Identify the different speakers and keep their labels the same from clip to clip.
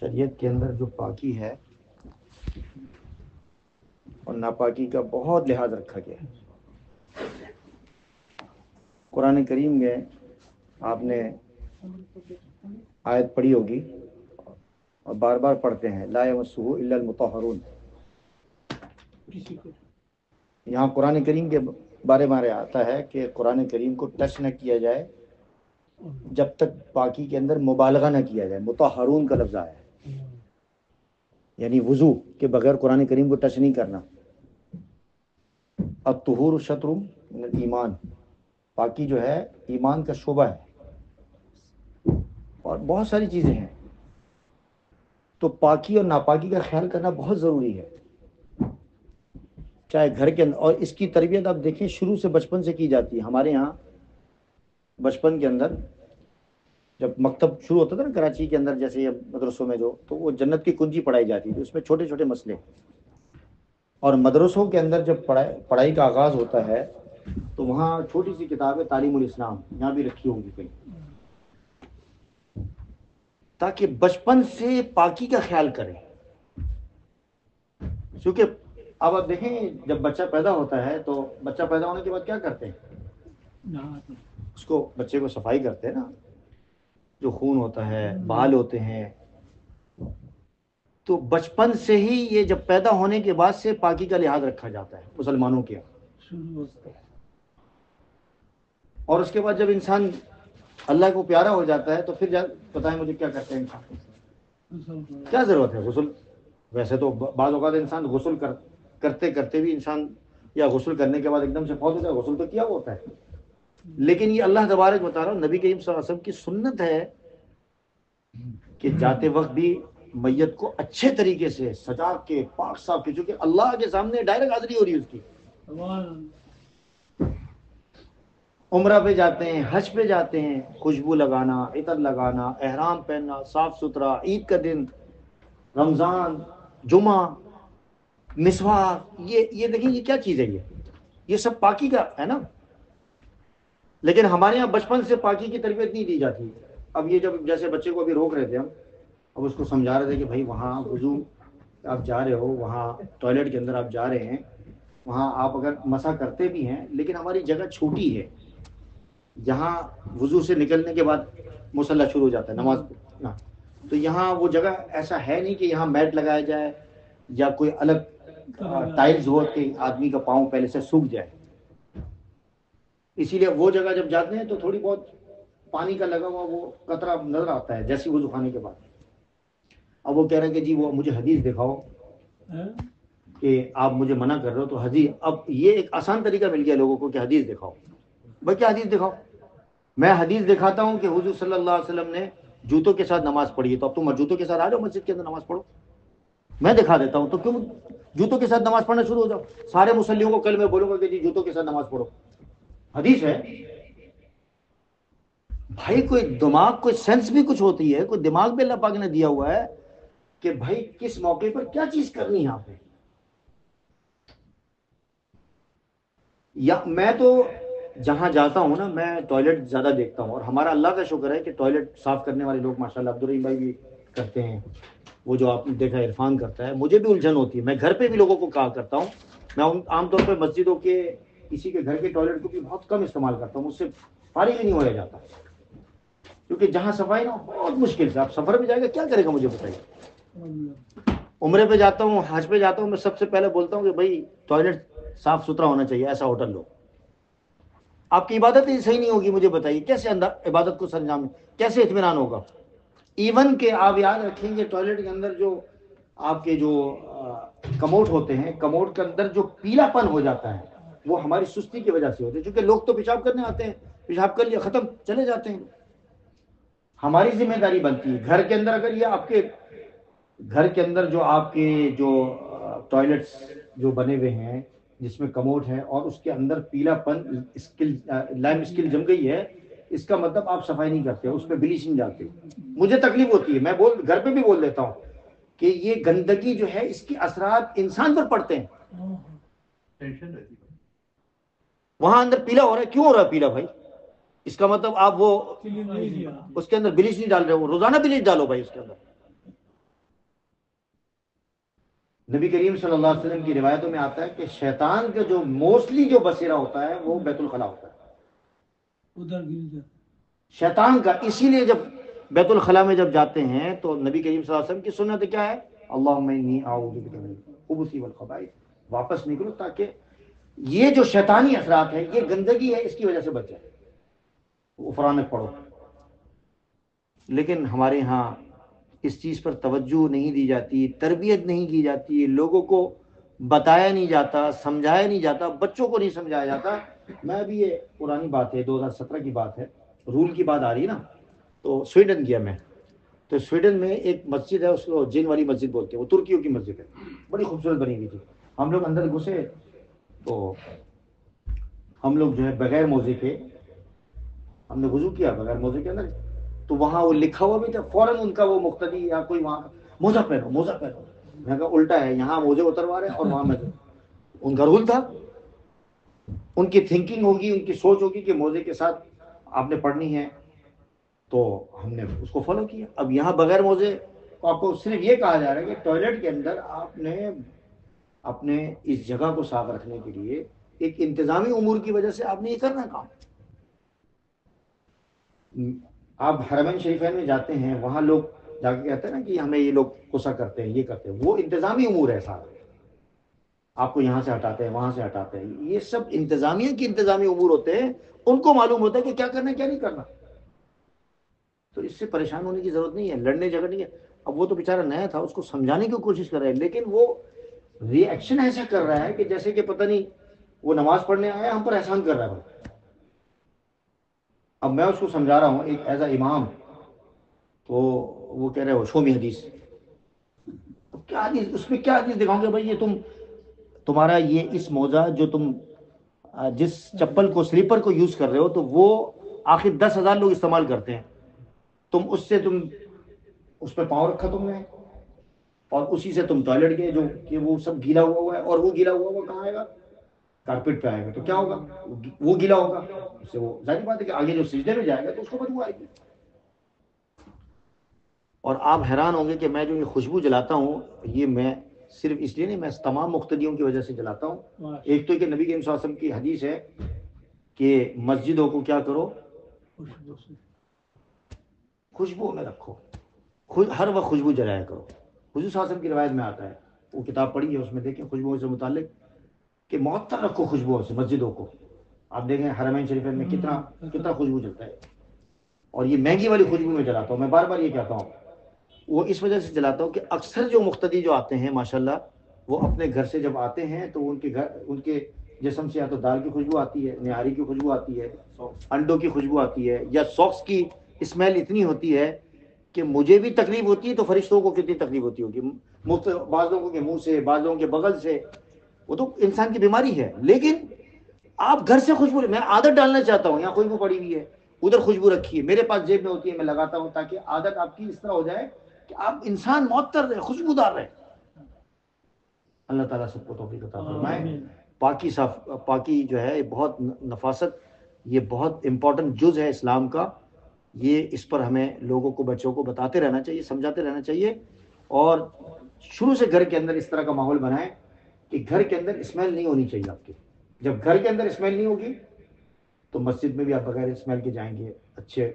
Speaker 1: شریعت کے اندر جو پاکی ہے اور ناپاکی کا بہت لحاظ رکھا گیا ہے۔ قرآن کریم میں آپ نے آیت پڑھی ہوگی اور بار بار پڑھتے ہیں، لا یمسہ الا المطہرون۔ یہاں قرآن کریم کے بارے میں آتا ہے کہ قرآن کریم کو ٹچ نہ کیا جائے جب تک پاکی کے اندر مبالغہ نہ کیا جائے۔ مطہرون کا لفظ آیا ہے، یعنی وضو کے بغیر قرآن کریم کو ٹچ نہیں کرنا۔ الطہور شطر من الایمان، پاکی جو ہے ایمان کا شعبہ ہے، اور بہت ساری چیزیں ہیں۔ تو پاکی اور ناپاکی کا خیال کرنا بہت ضروری ہے، چاہے گھر کے اندر، اور اس کی تربیت آپ دیکھیں شروع سے بچپن سے کی جاتی ہے۔ ہمارے یہاں بچپن کے اندر جب مکتب شروع ہوتا تھا نا کراچی کے اندر، جیسے مدرسوں میں جو، تو وہ جنت کی کنجی پڑھائی جاتی تھی، اس میں چھوٹے چھوٹے مسئلے۔ اور مدرسوں کے اندر جب پڑھائی کا آغاز ہوتا ہے تو وہاں چھوٹی سی کتاب ہے تعلیم الاسلام، یہاں بھی رکھی ہوگی کہیں، تاکہ بچپن سے پاکی کا خیال کریں۔ کیونکہ اب آپ دیکھیں جب بچہ پیدا ہوتا ہے تو بچہ پیدا ہونے کے بعد کیا کرتے ہیں؟ اس کو، بچے کو صفائی کرتے ہیں نا، جو خون ہوتا ہے، بال ہوتے ہیں۔ تو بچپن سے ہی یہ جب پیدا ہونے کے بعد سے پاکی کا لحاظ رکھا جاتا ہے مسلمانوں کے، اور اس کے بعد جب انسان اللہ کو پیارا ہو جاتا ہے تو پھر بتائیں مجھے کیا کرتے ہیں انسان؟ کیا ضرورت ہے غسل؟ ویسے تو بعض اوقات انسان غسل کرتے کرتے بھی انسان، یا غسل کرنے کے بعد ایک دم سے فوت ہوتا ہے، غسل تو کیا ہوتا ہے، لیکن یہ اللہ تبارک بتا رہا ہوں، نبی کریم صلی اللہ علیہ وسلم کی سنت ہے کہ جاتے وقت بھی میت کو اچھے طریقے سے سجا کے پاک صاف کے، چونکہ اللہ کے سامنے ڈائریکٹ حاضری ہو رہی ہے اس کی۔ عمرہ پہ جاتے ہیں، حج پہ جاتے ہیں، خوشبو لگانا، عطر لگانا، احرام پہننا، صاف ستھرا، عید کا دن، رمضان، جمعہ، مسواک، یہ دیکھیں یہ کیا چیز ہے، یہ سب پاکی کا ہے نا۔ لیکن ہمارے یہاں بچپن سے پاکی کی تربیت نہیں دی جاتی۔ اب یہ جب جیسے بچے کو ابھی روک رہے تھے ہم، اب اس کو سمجھا رہے تھے کہ بھائی وہاں وضو آپ جا رہے ہو، وہاں ٹوائلٹ کے اندر آپ جا رہے ہیں، وہاں آپ اگر مسح کرتے بھی ہیں لیکن ہماری جگہ چھوٹی ہے، یہاں وضو سے نکلنے کے بعد مصلی شروع ہو جاتا ہے نماز پڑھنا، تو یہاں وہ جگہ ایسا ہے نہیں کہ یہاں میٹ لگایا جائے یا کوئی الگ ٹائلز ہو کہ آدمی کا پاؤں پہلے سے سوکھ جائے۔ اسی لیے وہ جگہ جب جاتے ہیں تو تھوڑی بہت پانی کا لگا ہوا وہ قطرہ نظر آتا ہے جیسے وضو خانے کے بعد۔ اب وہ کہہ رہے ہیں کہ جی وہ مجھے حدیث دکھاؤ کہ آپ مجھے منع کر رہے ہو، تو حدیث، اب یہ ایک آسان طریقہ مل گیا لوگوں کو کہ حدیث دکھاؤ۔ بھائی کیا حدیث دکھاؤ؟ میں حدیث دکھاتا ہوں کہ حضور صلی اللہ علیہ وسلم نے جوتوں کے ساتھ نماز پڑھی ہے، تو اب تم جوتوں کے ساتھ آ جاؤ مسجد کے اندر نماز پڑھو۔ میں دکھا دیتا ہوں، تو کیوں جوتوں کے ساتھ نماز پڑھنا شروع ہو جاؤ؟ سارے مصلیوں کو کل میں بولوں گا کہ جی جوتوں کے ساتھ نماز پڑھو، حدیث ہے۔ بھائی کوئی دماغ، کوئی سینس بھی کچھ ہوتی ہے، کوئی دماغ بھی اللہ پاک نے دیا ہوا ہے کہ بھائی کس موقع پر کیا چیز کرنی ہے یہاں پہ۔ یا میں تو جہاں جاتا ہوں نا، میں ٹوائلٹ زیادہ دیکھتا ہوں، اور ہمارا اللہ کا شکر ہے کہ ٹوائلٹ صاف کرنے والے لوگ ماشاءاللہ عبدالرحیم بھائی بھی کرتے ہیں، وہ جو آپ نے دیکھا عرفان کرتا ہے۔ مجھے بھی الجھن ہوتی ہے، میں گھر پہ بھی لوگوں کو کہا کرتا ہوں، میں عام طور پہ مسجدوں کے کسی کے گھر کے ٹوائلٹ کو بھی بہت کم استعمال کرتا ہوں، مجھ سے فارغ ہی نہیں ہو جاتا، کیونکہ جہاں صفائی نا بہت مشکل سے، آپ سفر پہ جائے گا کیا کرے گا مجھے بتائیے۔ عمرے پہ جاتا ہوں، حج پہ جاتا ہوں، میں سب سے پہلے بولتا ہوں کہ بھائی ٹوائلٹ صاف ستھرا ہونا چاہیے، ایسا ہوٹل لو۔ آپ کی عبادت ہی صحیح نہیں ہوگی، مجھے بتائیے کیسے عبادت کو سر انجام، کیسے اطمینان ہوگا؟ ایون کہ آپ یاد رکھیں گے ٹوائلٹ کے اندر جو آپ کے جو کموڈ ہوتے ہیں، کموڈ کے اندر جو پیلا پن ہو جاتا ہے وہ ہماری سستی کی وجہ سے ہوتا ہے، کیونکہ لوگ تو پیشاب کرنے آتے ہیں، پیشاب کر لیا ختم چلے جاتے ہیں۔ ہماری ذمہ داری بنتی ہے گھر کے اندر، اگر یہ آپ کے گھر کے اندر جو آپ کے جو ٹوائلٹس جو بنے ہوئے ہیں جس میں کموڈ ہے اور اس کے اندر پیلا پن لائم اسکل جم گئی ہے، اس کا مطلب آپ صفائی نہیں کرتے، اس پہ بلیچنگ ڈالتے۔ مجھے تکلیف ہوتی ہے، میں گھر پہ بھی بول دیتا ہوں کہ یہ گندگی جو ہے اس کے اثرات انسان پر پڑتے ہیں۔ وہاں اندر پیلا ہو رہا ہے، کیوں ہو رہا ہے پیلا بھائی؟ اس کا مطلب آپ وہ اس کے اندر بلیچ نہیں ڈال رہے ہو، روزانہ بلیچ ڈالو بھائی اس کے اندر۔ نبی کریم صلی اللہ علیہ وسلم کی روایتوں میں آتا ہے کہ شیطان کا جو موسٹلی جو بسیرا ہوتا ہے وہ بیت الخلا ہوتا ہے
Speaker 2: ادھر
Speaker 1: شیطان کا. اسی لیے جب بیت الخلا میں جب جاتے ہیں تو نبی کریم صلی اللہ علیہ وسلم کی سنت کیا ہے؟ اللہم انی اعوذ بک من الخبث والخبائث. واپس نکلو تاکہ یہ جو شیطانی اثرات ہے، یہ گندگی ہے، اس کی وجہ سے بچ جائے. غفرانک پڑھو. لیکن ہمارے ہاں اس چیز پر توجہ نہیں دی جاتی، تربیت نہیں کی جاتی، لوگوں کو بتایا نہیں جاتا، سمجھایا نہیں جاتا، بچوں کو نہیں سمجھایا جاتا. میں ابھی یہ پرانی بات ہے، 2017 کی بات ہے، رول کی بات آ رہی ہے نا، تو سویڈن گیا میں. تو سویڈن میں ایک مسجد ہے، اس کو جن والی مسجد بولتے ہیں، وہ ترکیوں کی مسجد ہے، بڑی خوبصورت بنی ہوئی تھی. ہم لوگ اندر گھسے تو ہم لوگ جو ہے بغیر موزے کے ہم نے وضو کیا، بغیر موزے کے اندر. تو وہاں وہ لکھا ہوا بھی تھا، فوراً ان کا وہ مقتدی یا کوئی وہاں موزہ پہنو، موزہ پہنو. میں کہا الٹا ہے، یہاں موزے اتروا رہے ہیں اور وہاں میں ان کا رول تھا. ان کی تھنکنگ ہوگی، ان کی سوچ ہوگی کہ موزے کے ساتھ آپ نے پڑھنی ہے، تو ہم نے اس کو فالو کیا. اب یہاں بغیر موزے آپ کو صرف یہ کہا جا رہا ہے کہ ٹوائلٹ کے اندر آپ نے اپنے اس جگہ کو صاف رکھنے کے لیے ایک انتظامی امور کی وجہ سے آپ نے یہ کرنا کام. آپ حرمین شریفین میں جاتے ہیں، وہاں لوگ جا کے کہتے ہیں نا کہ ہمیں یہ لوگ غصہ کرتے ہیں، یہ کرتے ہیں، وہ انتظامی امور ہے سارا. آپ کو یہاں سے ہٹاتے ہیں، وہاں سے ہٹاتے ہیں، یہ سب انتظامیہ کی انتظامی امور ہوتے ہیں. ان کو معلوم ہوتا ہے کہ کیا کرنا ہے کیا نہیں کرنا. تو اس سے پریشان ہونے کی ضرورت نہیں ہے، لڑنے جھگڑنے. اب وہ تو بیچارہ نیا تھا، اس کو سمجھانے کی کوشش کر رہے ہیں، لیکن وہ ری ایکشن ایسا کر رہا ہے کہ جیسے کہ پتہ نہیں وہ نماز پڑھنے آیا ہم پر احسان کر رہا ہے. اب میں اس کو سمجھا رہا ہوں ایک ایز اے امام، تو وہ کہہ رہے ہو شو می حدیث. کیا حدیث؟ اس میں کیا حدیث دکھاؤں گے بھائی؟ یہ تمہارا یہ اس موزہ جو تم جس چپل کو سلیپر کو یوز کر رہے ہو، تو وہ آخر 10,000 لوگ استعمال کرتے ہیں. تم اس پہ پاؤں رکھا تم نے، اور اسی سے تم ٹوائلٹ گئے جو کہ وہ سب گیلا ہوا ہے. اور وہ گیلا ہوا وہ کہاں آئے گا؟ کارپیٹ پہ آئے گا. تو کیا ہوگا؟ وہ گیلا ہوگا، اس سے وہ ظاہر بات ہے کہ آگے جو سجدے میں جائے گا تو اس کو بدبو آئے گی. اور آپ حیران ہوں گے کہ میں جو یہ خوشبو جلاتا ہوں، یہ میں صرف اس لیے نہیں، میں تمام مقتدیوں کی وجہ سے جلاتا ہوں. ایک تو کہ نبی کریم صلی اللہ علیہ وسلم کی حدیث ہے کہ مسجدوں کو کیا کرو؟ خوشبو میں رکھو، ہر وقت خوشبو جلایا کرو. حضور صلی اللہ علیہ وسلم کی روایت میں آتا ہے، وہ کتاب پڑھی ہے، اس میں دیکھیں خوشبو سے متعلق کہ معطر رکھو خوشبو سے مسجدوں کو. آپ دیکھیں حرمین شریفین میں کتنا خوشبو جلتا ہے. اور یہ مہنگی والی خوشبو میں جلاتا ہوں. میں بار بار یہ کہتا ہوں، وہ اس وجہ سے جلاتا ہوں کہ اکثر جو مقتدی جو آتے ہیں ماشاءاللہ، وہ اپنے گھر سے جب آتے ہیں تو ان کے جسم سے یا تو دال کی خوشبو آتی ہے، نہاری کی خوشبو آتی ہے، انڈوں کی خوشبو آتی ہے، یا ساکس کی اسمیل اتنی ہوتی ہے کہ مجھے بھی تکلیف ہوتی ہے، تو فرشتوں کو کتنی تکلیف ہوتی ہوگی. بعض لوگوں کے منہ سے، بعض لوگوں کے بغل سے، وہ تو انسان کی بیماری ہے. لیکن آپ گھر سے خوشبو، میں عادت ڈالنا چاہتا ہوں، یہاں خوشبو پڑی ہوئی ہے، ادھر خوشبو رکھی ہے، میرے پاس جیب میں ہوتی ہے، میں لگاتا ہوں تاکہ عادت آپ کی اس طرح ہو جائے کہ آپ انسان معطر رہے، خوشبودار رہے. اللہ تعالیٰ سب کو توفیق عطا فرمائے. پاکی جو ہے بہت نفاست، یہ بہت امپورٹنٹ جز ہے اسلام کا. یہ اس پر ہمیں لوگوں کو، بچوں کو بتاتے رہنا چاہیے، سمجھاتے رہنا چاہیے. اور شروع سے گھر کے اندر اس طرح کا ماحول بنائیں کہ گھر کے اندر اسمیل نہیں ہونی چاہیے آپ کی. جب گھر کے اندر اسمیل نہیں ہوگی تو مسجد میں بھی آپ بغیر اسمیل کے جائیں گے، اچھے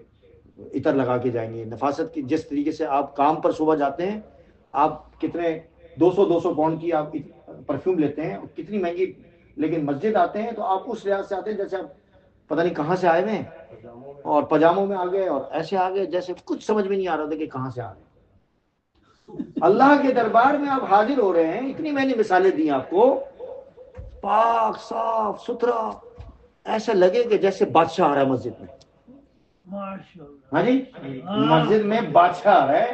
Speaker 1: عطر لگا کے جائیں گے. نفاست کی جس طریقے سے آپ کام پر صبح جاتے ہیں، آپ کتنے 200 پاؤنڈ کی آپ پرفیوم لیتے ہیں، کتنی مہنگی، لیکن مسجد آتے ہیں تو آپ اس لحاظ سے آتے ہیں جیسے آپ پتہ نہیں کہاں سے آئے ہوئے ہیں، اور پجاموں میں آ گئے اور ایسے آ گئے جیسے کچھ سمجھ میں نہیں آ رہا تھا کہ کہاں سے آ رہے ہیں. اللہ کے دربار میں آپ حاضر ہو رہے ہیں. اتنی میں نے مثالیں دی آپ کو، پاک صاف ستھرا، ایسا لگے کہ جیسے بادشاہ آ رہا ہے مسجد میں. ہاں جی، مسجد میں بادشاہ ہے،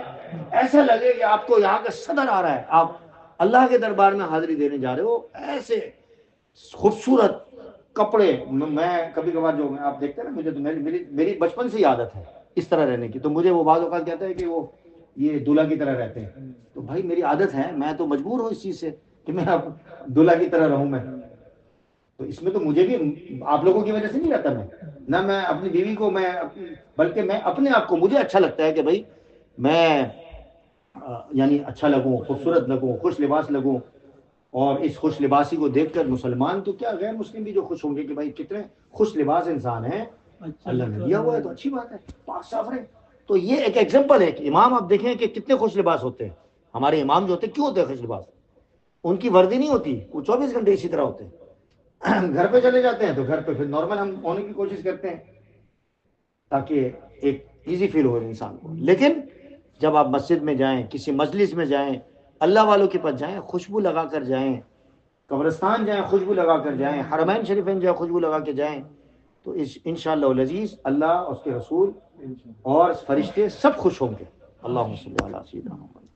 Speaker 1: ایسا لگے کہ آپ کو یہاں کا صدر آ رہا ہے. آپ اللہ کے دربار میں حاضری دینے جا رہے ہو. ایسے خوبصورت کپڑے. میں کبھی کبھار جو آپ دیکھتے ہیں نا، مجھے تو میری بچپن سے ہی عادت ہے اس طرح رہنے کی. تو مجھے وہ بعض اوقات کہتا ہے کہ وہ یہ دلہا کی طرح رہتے ہیں. تو بھائی میری عادت ہے، میں تو مجبور ہوں اس چیز سے کہ میں اب دلہا کی طرح رہوں. میں تو اس میں تو مجھے بھی آپ لوگوں کی وجہ سے نہیں رہتا. میں اپنی بیوی کو، بلکہ میں اپنے آپ کو، مجھے اچھا لگتا ہے کہ بھائی میں یعنی اچھا لگوں، خوبصورت لگوں، خوش لباس لگوں، اور اس خوش لباسی کو دیکھ کر مسلمان تو کیا غیر مسلم بھی جو خوش ہوں گے کہ بھائی کتنے خوش لباس انسان ہیں، اللہ نے دیا ہوا ہے تو اچھی بات ہے، پاک صاف رہے۔ تو یہ ایک ایگزامپل ہے کہ امام آپ دیکھیں کہ کتنے خوش لباس ہوتے ہیں، ہمارے امام جو ہوتے ہیں کیوں ہوتے ہیں خوش لباس؟ ان کی وردی نہیں ہوتی، وہ 24 گھنٹے اسی طرح ہوتے ہیں گھر پہ چلے جاتے ہیں تو گھر پہ پھر نارمل ہم ہونے کی کوشش کرتے ہیں تاکہ ایک ایزی فیل ہو انسان کو۔ لیکن جب آپ مسجد میں جائیں، کسی مجلس میں جائیں، اللہ والوں کے پاس جائیں، خوشبو لگا کر جائیں، قبرستان جائیں خوشبو لگا کر جائیں، حرمین شریفین جائیں خوشبو لگا کے جائیں، تو انشاءاللہ العزیز اللہ، اس کے رسول اور فرشتے سب خوش ہوں گے۔ اللہم صلی علی سیدنا محمد۔